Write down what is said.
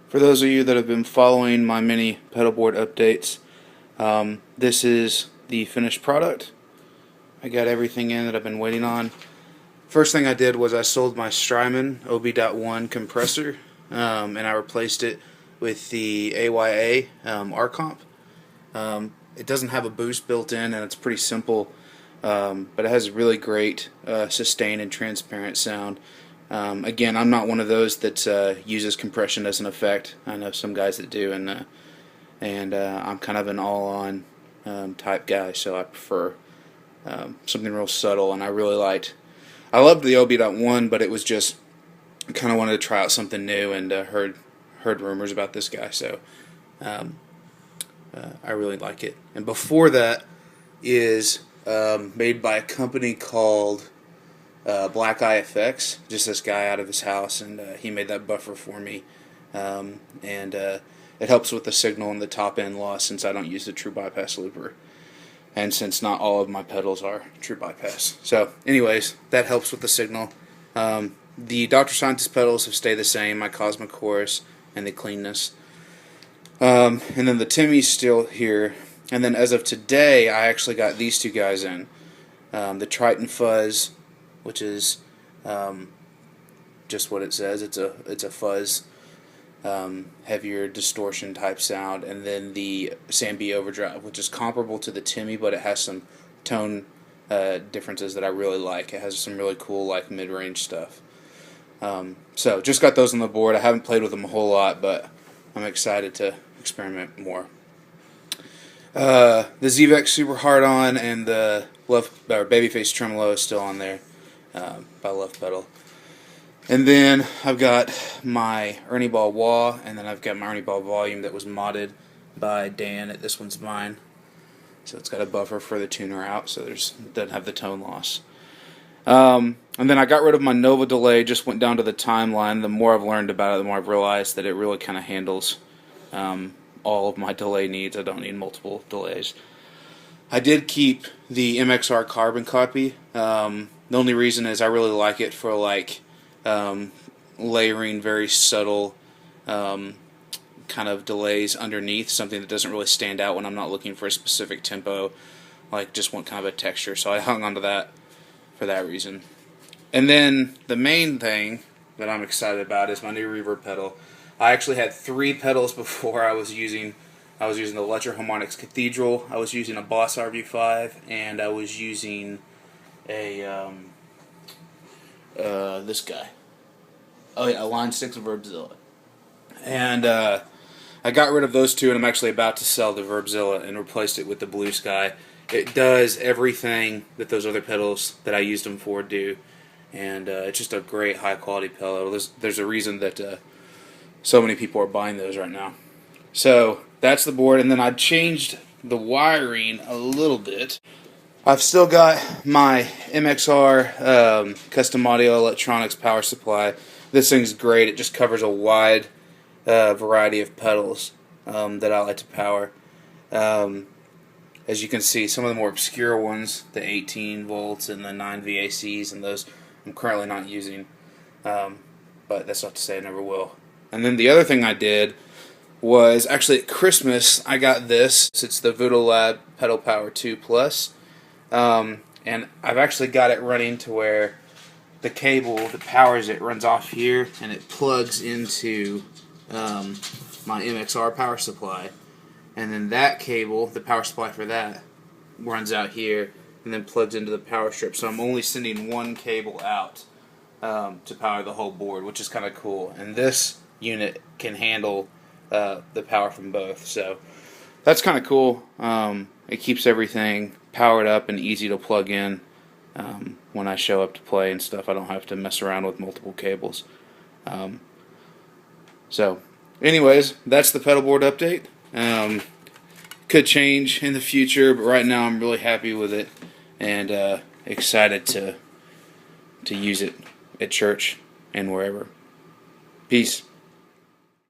For those of you that have been following my mini pedalboard updates, this is the finished product. I got everything in that I've been waiting on. First thing I did was I sold my Strymon OB.1 compressor, and I replaced it with the AYA R-Comp. It doesn't have a boost built in, and it's pretty simple, but it has a really great sustained and transparent sound. Again, I'm not one of those that uses compression as an effect. I know some guys that do, and I'm kind of an all-on type guy, so I prefer something real subtle. And I loved the OB.1, but it was just I kind of wanted to try out something new, and heard rumors about this guy, so I really like it. And before that is made by a company called Black Eye Effects, just this guy out of his house, and he made that buffer for me, and it helps with the signal and the top end loss since I don't use the true bypass looper, and since not all of my pedals are true bypass. So anyways, that helps with the signal. The Dr. Scientist pedals have stayed the same, my Cosmic Chorus and the cleanness, and then the Timmy's still here. And then as of today, I actually got these two guys in, the Triton Fuzz, which is just what it says. It's a fuzz, heavier distortion type sound, and then the Sam B Overdrive, which is comparable to the Timmy, but it has some tone differences that I really like. It has some really cool like mid-range stuff. So just got those on the board. I haven't played with them a whole lot, but I'm excited to experiment more. The ZVEX Super Hard On and the Babyface Tremolo is still on there by Love Pedal. And then I've got my Ernie Ball Wah, and then I've got my Ernie Ball Volume that was modded by Dan. This one's mine. So it's got a buffer for the tuner out, so it doesn't have the tone loss. And then I got rid of my Nova delay, just went down to the timeline. The more I've learned about it, the more I've realized that it really kind of handles all of my delay needs. I don't need multiple delays. I did keep the MXR carbon copy. The only reason is I really like it for like layering very subtle kind of delays underneath, something that doesn't really stand out when I'm not looking for a specific tempo, like just want kind of a texture. So I hung on to that for that reason. And then the main thing that I'm excited about is my new reverb pedal. I actually had 3 pedals before. I was using the Electro-Harmonix Cathedral, I was using a Boss RV5, and I was using a this guy. Oh yeah, a Line 6 Verbzilla. And I got rid of those two, and I'm actually about to sell the Verbzilla and replaced it with the Blue Sky. It does everything that those other pedals that I used them for do, and it's just a great high quality pedal. There's a reason that so many people are buying those right now. So that's the board, and then I changed the wiring a little bit. I've still got my MXR Custom Audio Electronics power supply. This thing's great. It just covers a wide variety of pedals that I like to power. As you can see, some of the more obscure ones, the 18 volts and the 9 VACs, and those I'm currently not using, but that's not to say I never will. And then the other thing I did was, actually at Christmas, I got this. It's the Voodoo Lab Pedal Power 2 Plus, and I've actually got it running to where the cable that powers it runs off here, and it plugs into my MXR power supply. And then that cable, the power supply for that, runs out here and then plugs into the power strip. So I'm only sending one cable out to power the whole board, which is kind of cool. And this unit can handle the power from both. So that's kind of cool. It keeps everything powered up and easy to plug in when I show up to play and stuff. I don't have to mess around with multiple cables. So anyways, that's the pedalboard update. Could change in the future, but right now I'm really happy with it, and excited to use it at church and wherever. Peace.